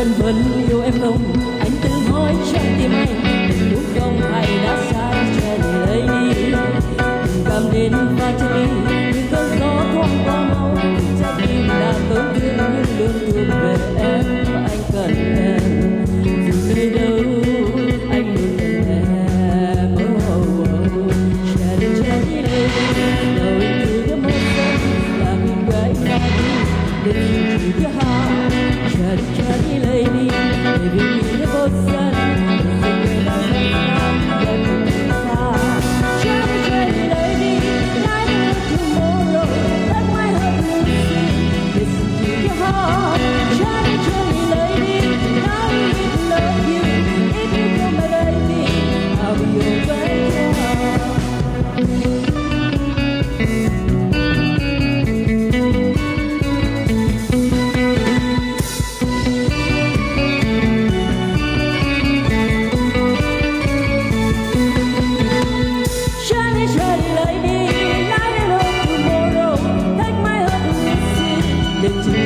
phân vân yêu em không, anh tự hỏi trái tim anh đúng không hay đã sai. Cherry lady tình cảm đến và chết đi, những cơn gió thoáng qua mau, trái tim đã tổn thương nhưng luôn thương về em và anh cần em. Dù nơi đâu anh luôn cần em. Oh, oh. Cherry cherry lady, knowing through the motion, loving right now, listen to your heart. Cherry cherry lady, baby in the ocean, listen when I say get to far. Cherry cherry lady, night of tomorrow, let my heart listen, listen to your heart. Cherry cherry lady, I really love you. If you come my baby, I'll be your baby. Shiny, shiny lady, light it up tomorrow. Take my heart and listen, listen